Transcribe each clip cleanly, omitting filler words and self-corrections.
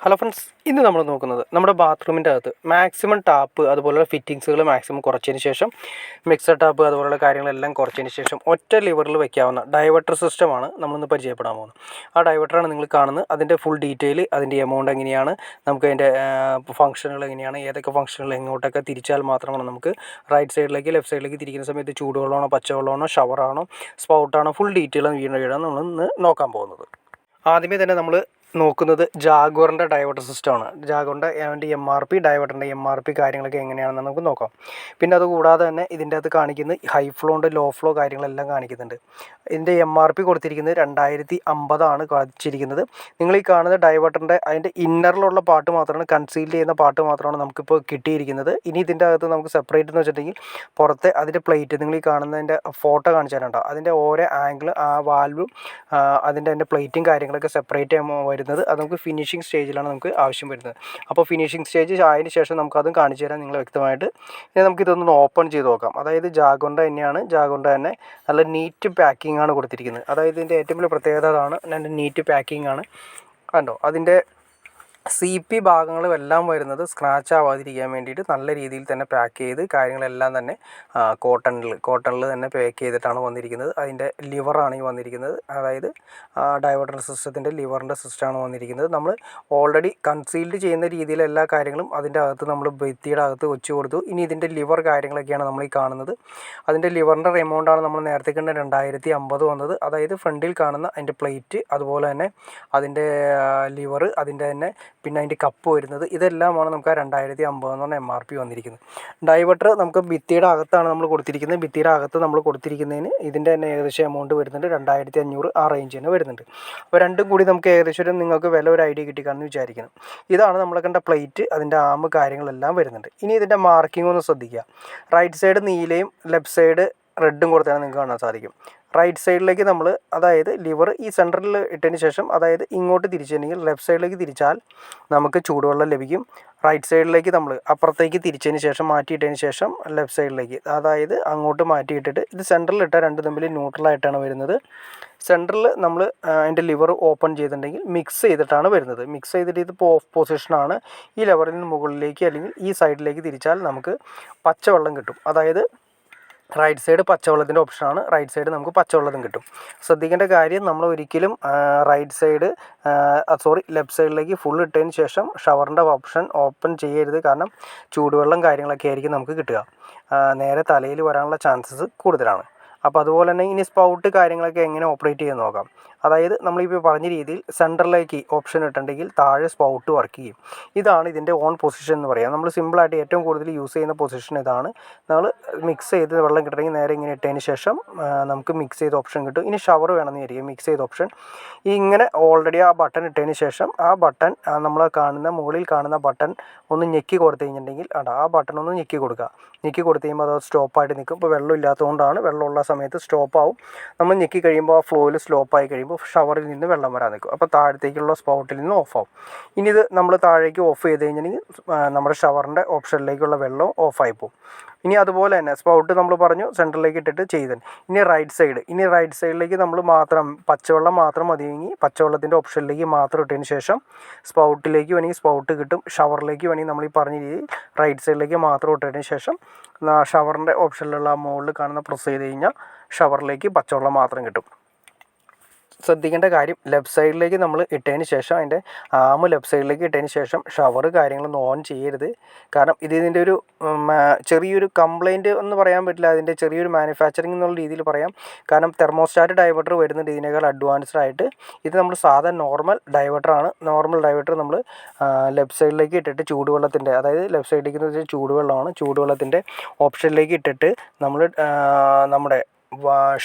Hello friends, ഇന്ന് നമ്മൾ നോക്കുന്നത് നമ്മുടെ ബാത്റൂമിൻ്റെ അകത്ത് മാക്സിമം ടാപ്പ് അതുപോലുള്ള ഫിറ്റിങ്സുകൾ മാക്സിമം കുറച്ചതിന് ശേഷം മിക്സർ ടാപ്പ് അതുപോലുള്ള കാര്യങ്ങളെല്ലാം കുറച്ചതിന് ശേഷം ഒറ്റ ലിവറിൽ വയ്ക്കാവുന്ന ഡൈവർട്ടർ സിസ്റ്റമാണ് നമ്മളിന്ന് പരിചയപ്പെടാൻ പോകുന്നത്. ആ ഡൈവർട്ടറാണ് നിങ്ങൾ കാണുന്നത്. അതിൻ്റെ ഫുൾ ഡീറ്റെയിൽ, അതിൻ്റെ എമൗണ്ട് എങ്ങനെയാണ്, നമുക്ക് അതിൻ്റെ ഫംഗ്ഷനുകൾ എങ്ങനെയാണ്, ഏതൊക്കെ ഫംഗ്ഷനുകൾ എങ്ങോട്ടൊക്കെ തിരിച്ചാൽ മാത്രമാണ് നമുക്ക് റൈറ്റ് സൈഡിലേക്ക് ലെഫ്റ്റ് സൈഡിലേക്ക് തിരിക്കുന്ന സമയത്ത് ചൂടുവെള്ളമാണോ പച്ചവെള്ളമാണോ ഷവറാണോ സ്പൗട്ടാണോ ഫുൾ ഡീറ്റെയിൽ വീടാണ് നമ്മളിന്ന് നോക്കാൻ പോകുന്നത്. ആദ്യമേ തന്നെ നമ്മൾ നോക്കുന്നത് ജാഗ്വറിൻ്റെ ഡൈവർട്ടർ സിസ്റ്റമാണ്. ജാഗ്വറിൻ്റെ അതിൻ്റെ ഡൈവർട്ടറിൻ്റെ കാര്യങ്ങളൊക്കെ എങ്ങനെയാണെന്ന് നമുക്ക് നോക്കാം. പിന്നെ അതുകൂടാതെ തന്നെ ഇതിൻ്റെ അകത്ത് കാണിക്കുന്നത് ഹൈ ഫ്ലോ ഉണ്ട്, ലോ ഫ്ലോ കാര്യങ്ങളെല്ലാം കാണിക്കുന്നുണ്ട്. ഇതിൻ്റെ കൊടുത്തിരിക്കുന്നത് 2050 കാണിച്ചിരിക്കുന്നത്. നിങ്ങൾ ഈ കാണുന്ന ഡൈവർട്ടറിൻ്റെ അതിൻ്റെ ഇന്നറിലുള്ള പാർട്ട് മാത്രമാണ്, കൺസീൽ ചെയ്യുന്ന പാർട്ട് മാത്രമാണ് നമുക്കിപ്പോൾ കിട്ടിയിരിക്കുന്നത്. ഇനി ഇതിൻ്റെ അകത്ത് നമുക്ക് സെപ്പറേറ്റ് എന്ന് വെച്ചിട്ടുണ്ടെങ്കിൽ പുറത്തെ അതിൻ്റെ പ്ലേറ്റ്, നിങ്ങൾ ഈ കാണുന്നതിൻ്റെ ഫോട്ടോ കാണിച്ചു തരണ്ട, അതിൻ്റെ ഓരോ ആംഗിൾ ആ വാൽവും അതിൻ്റെ പ്ലേറ്റും കാര്യങ്ങളൊക്കെ സെപ്പറേറ്റ് വരുന്നത്. അത് നമുക്ക് ഫിനിഷിംഗ് സ്റ്റേജിലാണ് നമുക്ക് ആവശ്യം വരുന്നത്. അപ്പോൾ ഫിനിഷിംഗ് സ്റ്റേജ് ആയതിന് ശേഷം നമുക്കതും കാണിച്ചു തരാം നിങ്ങൾ വ്യക്തമായിട്ട്. ഇനി നമുക്കിതൊന്ന് ഓപ്പൺ ചെയ്ത് നോക്കാം. അതായത് ജാഗ്വറിൻ്റെ തന്നെയാണ്, ജാഗ്വറിൻ്റെ തന്നെ നല്ല നീറ്റ് പാക്കിംഗ് ആണ് കൊടുത്തിരിക്കുന്നത്. അതായത് ഇതിൻ്റെ ഏറ്റവും വലിയ പ്രത്യേകത അതാണ്, നല്ല നീറ്റ് പാക്കിംഗ് ആണ്. കണ്ടോ, അതിൻ്റെ CP ഭാഗങ്ങളും എല്ലാം വരുന്നത് സ്ക്രാച്ച് ആവാതിരിക്കാൻ വേണ്ടിയിട്ട് നല്ല രീതിയിൽ തന്നെ പാക്ക് ചെയ്ത് കാര്യങ്ങളെല്ലാം തന്നെ കോട്ടണിൽ തന്നെ പാക്ക് ചെയ്തിട്ടാണ് വന്നിരിക്കുന്നത്. അതിൻ്റെ ലിവറാണ് ഈ വന്നിരിക്കുന്നത്. അതായത് ഡൈവർട്ടർ സിസ്റ്റത്തിൻ്റെ ലിവറിൻ്റെ സിസ്റ്റമാണ് വന്നിരിക്കുന്നത്. നമ്മൾ ഓൾറെഡി കൺസീൽഡ് ചെയ്യുന്ന രീതിയിൽ എല്ലാ കാര്യങ്ങളും അതിൻ്റെ അകത്ത് നമ്മൾ ഭിത്തിയുടെ അകത്ത് വെച്ച് കൊടുത്തു. ഇനി ഇതിൻ്റെ ലിവർ കാര്യങ്ങളൊക്കെയാണ് നമ്മൾ ഈ കാണുന്നത്. അതിൻ്റെ ലിവറിൻ്റെ എമൗണ്ടാണ് നമ്മൾ നേരത്തെ കണ്ട 2050 വന്നത്. അതായത് ഫ്രണ്ടിൽ കാണുന്ന അതിൻ്റെ പ്ലേറ്റ്, അതുപോലെ തന്നെ അതിൻ്റെ ലിവർ, അതിൻ്റെ തന്നെ പിന്നെ അതിൻ്റെ കപ്പ് വരുന്നത്, ഇതെല്ലാമാണ് നമുക്ക് ആ 2050 എന്ന് പറഞ്ഞ MRP വന്നിരിക്കുന്നത്. ഡൈവർട്ടർ നമുക്ക് ഭിത്തിയുടെ അകത്താണ് നമ്മൾ കൊടുത്തിരിക്കുന്നത്. ഭിത്തിയുടെ അകത്ത് നമ്മൾ കൊടുത്തിരിക്കുന്നതിന് ഇതിൻ്റെ തന്നെ ഏകദേശം എമൗണ്ട് വരുന്നുണ്ട് 2500, ആ റേഞ്ച് തന്നെ വരുന്നുണ്ട്. അപ്പോൾ രണ്ടും കൂടി നമുക്ക് ഏകദേശം നിങ്ങൾക്ക് വില ഒരു ഐഡിയ കിട്ടിക്കാണെന്ന് വിചാരിക്കണം. ഇതാണ് നമ്മൾ കണ്ട പ്ലേറ്റ്, അതിൻ്റെ ആം കാര്യങ്ങളെല്ലാം വരുന്നുണ്ട്. ഇനി ഇതിൻ്റെ മാർക്കിംഗ് ഒന്ന് ശ്രദ്ധിക്കുക. റൈറ്റ് സൈഡ് നീലയും ലെഫ്റ്റ് സൈഡ് റെഡും കൊടുത്താൽ നിങ്ങൾക്ക് കാണാൻ സാധിക്കും. റൈറ്റ് സൈഡിലേക്ക് നമ്മൾ, അതായത് ലിവർ ഈ സെൻറ്ററിൽ ഇട്ടതിന് ശേഷം, അതായത് ഇങ്ങോട്ട് തിരിച്ചിട്ടുണ്ടെങ്കിൽ ലെഫ്റ്റ് സൈഡിലേക്ക് തിരിച്ചാൽ നമുക്ക് ചൂടുവെള്ളം ലഭിക്കും. റൈറ്റ് സൈഡിലേക്ക് നമ്മൾ അപ്പുറത്തേക്ക് തിരിച്ചതിന് ശേഷം, മാറ്റിയിട്ടതിന് ശേഷം ലെഫ്റ്റ് സൈഡിലേക്ക്, അതായത് അങ്ങോട്ട് മാറ്റിയിട്ടിട്ട് ഇത് സെൻറ്ററിൽ ഇട്ടാൽ രണ്ട് തമ്മിൽ ന്യൂട്രലായിട്ടാണ് വരുന്നത്. സെൻറ്ററിൽ നമ്മൾ അതിൻ്റെ ലിവർ ഓപ്പൺ ചെയ്തിട്ടുണ്ടെങ്കിൽ മിക്സ് ചെയ്തിട്ടാണ് വരുന്നത്. മിക്സ് ചെയ്തിട്ട് ഇത് ഓഫ് പൊസിഷനാണ്. ഈ ലെവറിൽ നിന്ന് മുകളിലേക്ക് അല്ലെങ്കിൽ ഈ സൈഡിലേക്ക് തിരിച്ചാൽ നമുക്ക് പച്ചവെള്ളം കിട്ടും. അതായത് റൈറ്റ് സൈഡ് പച്ചവെള്ളത്തിൻ്റെ ഓപ്ഷനാണ്, റൈറ്റ് സൈഡ് നമുക്ക് പച്ചവെള്ളത്തും കിട്ടും. ശ്രദ്ധിക്കേണ്ട കാര്യം, നമ്മൾ ഒരിക്കലും ലെഫ്റ്റ് സൈഡിലേക്ക് ഫുൾ ഇട്ടതിന് ശേഷം ഷവറിൻ്റെ ഓപ്ഷൻ ഓപ്പൺ ചെയ്യരുത്. കാരണം ചൂടുവെള്ളം കാര്യങ്ങളൊക്കെ ആയിരിക്കും നമുക്ക് കിട്ടുക. നേരെ തലയിൽ വരാനുള്ള ചാൻസസ് കൂടുതലാണ്. അപ്പോൾ അതുപോലെ തന്നെ ഇനി സ്പൗട്ട് കാര്യങ്ങളൊക്കെ എങ്ങനെ ഓപ്പറേറ്റ് ചെയ്യാൻ നോക്കാം. അതായത് നമ്മളിപ്പോൾ പറഞ്ഞ രീതിയിൽ സെൻറ്ററിലേക്ക് ഓപ്ഷൻ ഇട്ടിട്ടുണ്ടെങ്കിൽ താഴെ സ്പൗട്ട് വർക്ക് ചെയ്യും. ഇതാണ് ഇതിൻ്റെ ഓൺ പൊസിഷൻ എന്ന് പറയാം. നമ്മൾ സിമ്പിളായിട്ട് ഏറ്റവും കൂടുതൽ യൂസ് ചെയ്യുന്ന പൊസിഷൻ ഇതാണ്. നമ്മൾ മിക്സ് ചെയ്ത് വെള്ളം കിട്ടണമെങ്കിൽ നേരെ ഇങ്ങനെ ഇട്ടതിന് ശേഷം നമുക്ക് മിക്സ് ചെയ്ത ഓപ്ഷൻ കിട്ടും. ഇനി ഷവർ വേണമെന്ന് വിചാരിക്കും, മിക്സ് ചെയ്ത ഓപ്ഷൻ ഇങ്ങനെ ഓൾറെഡി ആ ബട്ടൺ ഇട്ടതിന് ശേഷം ആ ബട്ടൺ നമ്മൾ കാണുന്ന മുകളിൽ കാണുന്ന ബട്ടൺ ഒന്ന് ഞെക്കി കൊടുത്തു കഴിഞ്ഞിട്ടുണ്ടെങ്കിൽ ആ ബട്ടൺ ഒന്ന് ഞെക്കി കൊടുക്കുക. ഞെക്കി കൊടുത്ത് കഴിയുമ്പോൾ അത് സ്റ്റോപ്പായിട്ട് നിൽക്കും. ഇപ്പോൾ വെള്ളം ഇല്ലാത്തതുകൊണ്ടാണ്, വെള്ളമുള്ള സമയത്ത് സ്റ്റോപ്പാവും. നമ്മൾ ഞെക്കി കഴിയുമ്പോൾ ആ ഫ്ലോയിൽ സ്ലോപ്പായി കഴിയുമ്പോൾ ഷവറിൽ നിന്ന് വെള്ളം വരാൻ നിൽക്കും. അപ്പോൾ താഴത്തേക്കുള്ള സ്പൗട്ടിൽ നിന്ന് ഓഫാവും. ഇനി ഇത് നമ്മൾ താഴേക്ക് ഓഫ് ചെയ്ത് കഴിഞ്ഞിട്ടുണ്ടെങ്കിൽ നമ്മുടെ ഷവറിൻ്റെ ഓപ്ഷനിലേക്കുള്ള വെള്ളം ഓഫായി പോകും. ഇനി അതുപോലെ തന്നെ സ്പൗട്ട് നമ്മൾ പറഞ്ഞു സെൻറ്ററിലേക്ക് ഇട്ടിട്ട് ചെയ്തത്. ഇനി റൈറ്റ് സൈഡിലേക്ക് നമ്മൾ പച്ചവെള്ളം മാത്രം മതിയെങ്കിൽ പച്ചവെള്ളത്തിൻ്റെ ഓപ്ഷനിലേക്ക് മാത്രം ഇട്ടതിന് ശേഷം സ്പൗട്ടിലേക്ക് വേണമെങ്കിൽ സ്പൗട്ട് കിട്ടും. ഷവറിലേക്ക് വേണമെങ്കിൽ നമ്മൾ ഈ പറഞ്ഞ രീതിയിൽ റൈറ്റ് സൈഡിലേക്ക് മാത്രം ഇട്ടതിന് ശേഷം ഷവറിൻ്റെ ഓപ്ഷനിലുള്ള ആ മുകളിൽ കാണുന്ന പ്രസ് ചെയ്ത് കഴിഞ്ഞാൽ ഷവറിലേക്ക് പച്ചവെള്ളം മാത്രം കിട്ടും. ശ്രദ്ധിക്കേണ്ട കാര്യം, ലെഫ്റ്റ് സൈഡിലേക്ക് നമ്മൾ ഇട്ടതിന് ശേഷം അതിൻ്റെ ലെഫ്റ്റ് സൈഡിലേക്ക് ഇട്ടതിന് ശേഷം ഷവർ കാര്യങ്ങളൊന്നും ഓൺ ചെയ്യരുത്. കാരണം ഇതിൻ്റെ ഒരു ചെറിയൊരു കംപ്ലയിൻറ്റ് എന്ന് പറയാൻ പറ്റില്ല, അതിൻ്റെ ചെറിയൊരു മാനുഫാക്ചറിങ് എന്നുള്ള രീതിയിൽ പറയാം. കാരണം തെർമോസ്റ്റാറ്റ് ഡൈവർട്ടർ വരുന്നുണ്ട് ഇതിനേക്കാൾ അഡ്വാൻസ്ഡ് ആയിട്ട്. ഇത് നമ്മൾ സാധാ നോർമൽ ഡൈവർട്ടറാണ്. നോർമൽ ഡൈവർട്ടർ നമ്മൾ ലെഫ്റ്റ് സൈഡിലേക്ക് ഇട്ടിട്ട് ചൂടുവെള്ളത്തിൻ്റെ, അതായത് ലെഫ്റ്റ് സൈഡിലേക്ക് എന്ന് വെച്ചാൽ ചൂടുവെള്ളമാണ്, ചൂടുവെള്ളത്തിൻ്റെ ഓപ്ഷനിലേക്ക് ഇട്ടിട്ട് നമ്മൾ നമ്മുടെ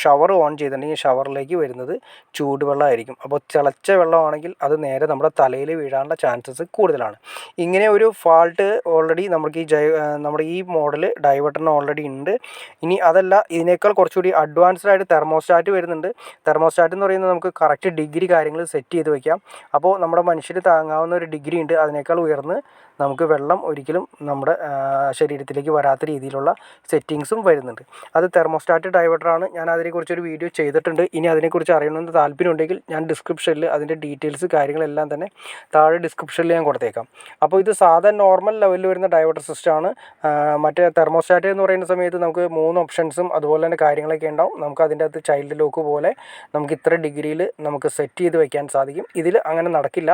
ഷവർ ഓൺ ചെയ്തിട്ടുണ്ടെങ്കിൽ ഷവറിലേക്ക് വരുന്നത് ചൂടുവെള്ളമായിരിക്കും. അപ്പോൾ തിളച്ച വെള്ളമാണെങ്കിൽ അത് നേരെ നമ്മുടെ തലയിൽ വീഴാനുള്ള ചാൻസസ് കൂടുതലാണ്. ഇങ്ങനെ ഒരു ഫാൾട്ട് ഓൾറെഡി നമുക്ക് നമ്മുടെ ഈ മോഡൽ ഡൈവർട്ടറിന് ഓൾറെഡി ഉണ്ട്. ഇനി അതല്ല, ഇതിനേക്കാൾ കുറച്ചുകൂടി അഡ്വാൻസ്ഡ് ആയിട്ട് തെർമോസ്റ്റാറ്റ് വരുന്നുണ്ട്. തെർമോസ്റ്റാറ്റ് എന്ന് പറയുന്നത് നമുക്ക് കറക്റ്റ് ഡിഗ്രി കാര്യങ്ങൾ സെറ്റ് ചെയ്ത് വയ്ക്കാം. അപ്പോൾ നമ്മുടെ മനുഷ്യർ താങ്ങാവുന്ന ഒരു ഡിഗ്രി ഉണ്ട്. അതിനേക്കാൾ ഉയർന്ന് നമുക്ക് വെള്ളം ഒരിക്കലും നമ്മുടെ ശരീരത്തിലേക്ക് വരാത്ത രീതിയിലുള്ള സെറ്റിങ്സും വരുന്നുണ്ട്. അത് തെർമോസ്റ്റാറ്റ് ഡൈവർട്ടർ ഡയവട്ടറാണ്. ഞാൻ അതിനെക്കുറിച്ചൊരു വീഡിയോ ചെയ്തിട്ടുണ്ട്. ഇനി അതിനെക്കുറിച്ച് അറിയണമെന്ന് താല്പര്യമുണ്ടെങ്കിൽ ഞാൻ ഡിസ്ക്രിപ്ഷനിൽ അതിൻ്റെ ഡീറ്റെയിൽസ് കാര്യങ്ങളെല്ലാം തന്നെ താഴെ ഡിസ്ക്രിപ്ഷനിൽ ഞാൻ കൊടുത്തേക്കാം. അപ്പോൾ ഇത് സാധാരണ നോർമൽ ലെവലിൽ വരുന്ന ഡയവട്ടർ സിസ്റ്റമാണ്. മറ്റേ തെർമോസ്റ്റാറ്റ് എന്ന് പറയുന്ന സമയത്ത് നമുക്ക് 3 ഓപ്ഷൻസും അതുപോലെ തന്നെ കാര്യങ്ങളൊക്കെ ഉണ്ടാവും. നമുക്ക് അതിൻ്റെ അകത്ത് ചൈൽഡ് ലോക്ക് പോലെ നമുക്ക് ഇത്ര ഡിഗ്രിയിൽ നമുക്ക് സെറ്റ് ചെയ്ത് വെക്കാൻ സാധിക്കും. ഇതിൽ അങ്ങനെ നടക്കില്ല.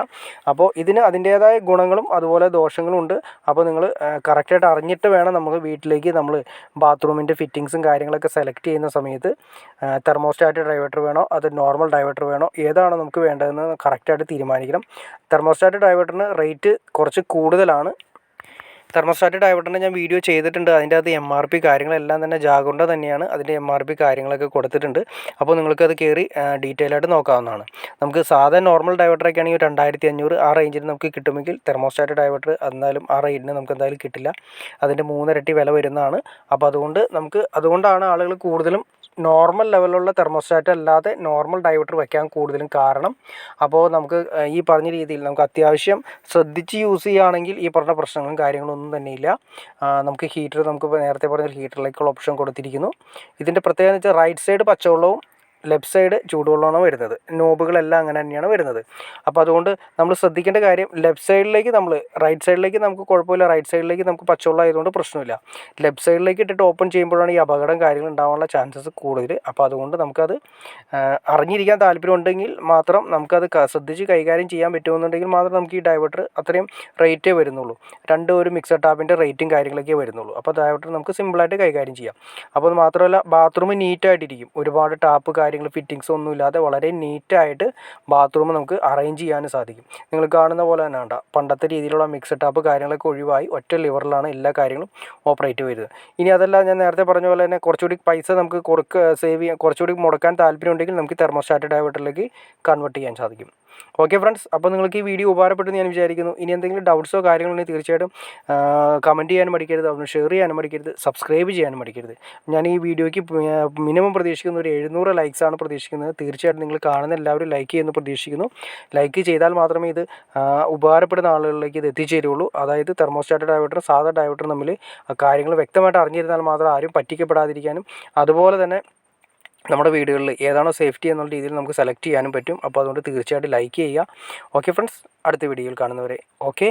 അപ്പോൾ ഇതിന് അതിൻ്റേതായ ഗുണങ്ങളും അതുപോലെ ദോഷങ്ങളും ഉണ്ട്. അപ്പോൾ നിങ്ങൾ കറക്റ്റായിട്ട് അറിഞ്ഞിട്ട് വേണം നമുക്ക് വീട്ടിലേക്ക് നമ്മൾ ബാത്റൂമിൻ്റെ ഫിറ്റിങ്സും കാര്യങ്ങളൊക്കെ സെലക്ട് ചെയ്യുന്ന സമയത്ത് തെർമോസ്റ്റാറ്റ് ഡൈവേർട്ടർ വേണോ അത് നോർമൽ ഡൈവേർട്ടർ വേണോ ഏതാണ് നമുക്ക് വേണ്ടതെന്ന് കറക്റ്റായിട്ട് തീരുമാനിക്കണം. തെർമോസ്റ്റാറ്റ് ഡൈവേർട്ടറിന് റേറ്റ് കുറച്ച് കൂടുതലാണ്. തെർമോസ്റ്റാറ്റ് ഡൈവേർട്ടറിൻ്റെ ഞാൻ വീഡിയോ ചെയ്തിട്ടുണ്ട്. അതിൻ്റെ അകത്ത് MRP കാര്യങ്ങളെല്ലാം തന്നെ ജാഗുറിൻ്റെ തന്നെയാണ്. അതിൻ്റെ MRP കാര്യങ്ങളൊക്കെ കൊടുത്തിട്ടുണ്ട്. അപ്പോൾ നിങ്ങൾക്കത് കയറി ഡീറ്റെയിൽ ആയിട്ട് നോക്കാവുന്നതാണ്. നമുക്ക് സാധാരണ നോർമൽ ഡൈവേർട്ടറൊക്കെ ആണെങ്കിൽ 2500 ആ റേഞ്ചിൽ നമുക്ക് കിട്ടുമെങ്കിൽ തെർമോസ്റ്റാറ്റ് ഡൈവേർട്ടർ എന്നാലും ആ റേറ്റിന് നമുക്ക് എന്തായാലും കിട്ടില്ല. അതിൻ്റെ 3 ഇരട്ടി വില വരുന്നതാണ്. അപ്പോൾ അതുകൊണ്ടാണ് ആളുകൾ കൂടുതലും നോർമൽ ലെവലിലുള്ള തെർമോസ്റ്റാറ്റ് അല്ലാതെ നോർമൽ ഡൈവേർട്ടർ വയ്ക്കാൻ കൂടുതലും കാരണം. അപ്പോൾ നമുക്ക് ഈ പറഞ്ഞ രീതിയിൽ നമുക്ക് അത്യാവശ്യം ശ്രദ്ധിച്ച് യൂസ് ചെയ്യുകയാണെങ്കിൽ ഈ പറഞ്ഞ പ്രശ്നങ്ങളും കാര്യങ്ങളും ഒന്നും തന്നെയില്ല. നമുക്ക് ഹീറ്റർ നമുക്ക് നേരത്തെ പറഞ്ഞ ഹീറ്ററിലേക്കുള്ള ഓപ്ഷൻ കൊടുത്തിരിക്കുന്നു. ഇതിൻ്റെ പ്രത്യേകത എന്ന് വെച്ചാൽ റൈറ്റ് സൈഡ് പച്ചവെള്ളവും ലെഫ്റ്റ് സൈഡ് ചൂടുവെള്ളമാണ് വരുന്നത്. നോബുകളെല്ലാം അങ്ങനെ തന്നെയാണ് വരുന്നത്. അപ്പോൾ അതുകൊണ്ട് നമ്മൾ ശ്രദ്ധിക്കേണ്ട കാര്യം ലെഫ്റ്റ് സൈഡിലേക്ക് റൈറ്റ് സൈഡിലേക്ക് നമുക്ക് കുഴപ്പമില്ല, റൈറ്റ് സൈഡിലേക്ക് നമുക്ക് പച്ചവെള്ളം ആയതുകൊണ്ട് പ്രശ്നമില്ല. ലെഫ്റ്റ് സൈഡിലേക്ക് ഇട്ടിട്ട് ഓപ്പൺ ചെയ്യുമ്പോഴാണ് ഈ അപകടം കാര്യങ്ങൾ ഉണ്ടാകാനുള്ള ചാൻസസ് കൂടുതൽ. അപ്പോൾ അതുകൊണ്ട് നമുക്കത് അറിഞ്ഞിരിക്കാൻ താല്പര്യമുണ്ടെങ്കിൽ മാത്രം നമുക്കത് ശ്രദ്ധിച്ച് കൈകാര്യം ചെയ്യാൻ പറ്റുമെന്നുണ്ടെങ്കിൽ മാത്രം നമുക്ക് ഈ ഡൈവേർട്ടർ അത്രയും റേറ്റേ വരുന്നുള്ളൂ. ഒരു മിക്സർ ടാപ്പിൻ്റെ റേറ്റും കാര്യങ്ങളൊക്കെ വരുന്നുള്ളൂ. അപ്പോൾ ഡൈവേർട്ടർ നമുക്ക് സിമ്പിളായിട്ട് കൈകാര്യം ചെയ്യാം. അപ്പോൾ അത് മാത്രമല്ല ബാത്റൂം നീറ്റായിട്ടിരിക്കും. ഒരുപാട് ടാപ്പ് ഫിറ്റിങ്സ് ഒന്നുമില്ലാതെ വളരെ നീറ്റായിട്ട് ബാത്റൂം നമുക്ക് അറേഞ്ച് ചെയ്യാനും സാധിക്കും. നിങ്ങൾ കാണുന്ന പോലെ തന്നെ വേണ്ട പണ്ടത്തെ രീതിയിലുള്ള മിക്സർ ടാപ്പ് കാര്യങ്ങളൊക്കെ ഒഴിവായി ഒറ്റ ലിവറിലാണ് എല്ലാ കാര്യങ്ങളും ഓപ്പറേറ്റ് വരുന്നത്. ഇനി അതല്ല ഞാൻ നേരത്തെ പറഞ്ഞ പോലെ തന്നെ കുറച്ചുകൂടി പൈസ നമുക്ക് സേവ് ചെയ്യാൻ കുറച്ചുകൂടി മുടക്കാൻ താല്പര്യമുണ്ടെങ്കിൽ നമുക്ക് തെർമോസ്റ്റാറ്റ് ഡൈവേർട്ടറിലേക്ക് കൺവേർട്ട് ചെയ്യാൻ സാധിക്കും. ഓക്കെ ഫ്രണ്ട്സ്, അപ്പോൾ നിങ്ങൾക്ക് ഈ വീഡിയോ ഉപകാരപ്പെട്ടെന്ന് ഞാൻ വിചാരിക്കുന്നു. ഇനി എന്തെങ്കിലും ഡൗട്ട്സോ കാര്യങ്ങളുണ്ടെങ്കിൽ തീർച്ചയായിട്ടും കമൻറ്റ് ചെയ്യാനും മടിക്കരുത്, അതൊന്ന് ഷെയർ ചെയ്യാനും മടിക്കരുത്, സബ്സ്ക്രൈബ് ചെയ്യാനും മടിക്കരുത്. ഞാൻ ഈ വീഡിയോയ്ക്ക് മിനിമം പ്രതീക്ഷിക്കുന്ന ഒരു 700 ലൈക്സാണ് പ്രതീക്ഷിക്കുന്നത്. തീർച്ചയായിട്ടും നിങ്ങൾ കാണുന്ന എല്ലാവരും ലൈക്ക് ചെയ്യുമെന്ന് പ്രതീക്ഷിക്കുന്നു. ലൈക്ക് ചെയ്താൽ മാത്രമേ ഇത് ഉപകാരപ്പെടുന്ന ആളുകളിലേക്ക് ഇത് എത്തിച്ചേരുള്ളൂ. അതായത് തെർമോസ്റ്റാറ്റ് ഡൈവേർട്ടറും സാധാ ഡൈവേർട്ടറും തമ്മിൽ കാര്യങ്ങൾ വ്യക്തമായിട്ട് അറിഞ്ഞിരുന്നാൽ മാത്രം ആരും പറ്റിക്കപ്പെടാതിരിക്കാനും അതുപോലെ തന്നെ നമ്മുടെ വീടുകളിൽ ഏതാണോ സേഫ്റ്റി എന്നുള്ള രീതിയിൽ നമുക്ക് സെലക്ട് ചെയ്യാനും പറ്റും. അപ്പോൾ അതുകൊണ്ട് തീർച്ചയായിട്ടും ലൈക്ക് ചെയ്യുക. ഓക്കെ ഫ്രണ്ട്സ്, അടുത്ത വീഡിയോയിൽ കാണുന്നവരെ ഓക്കെ.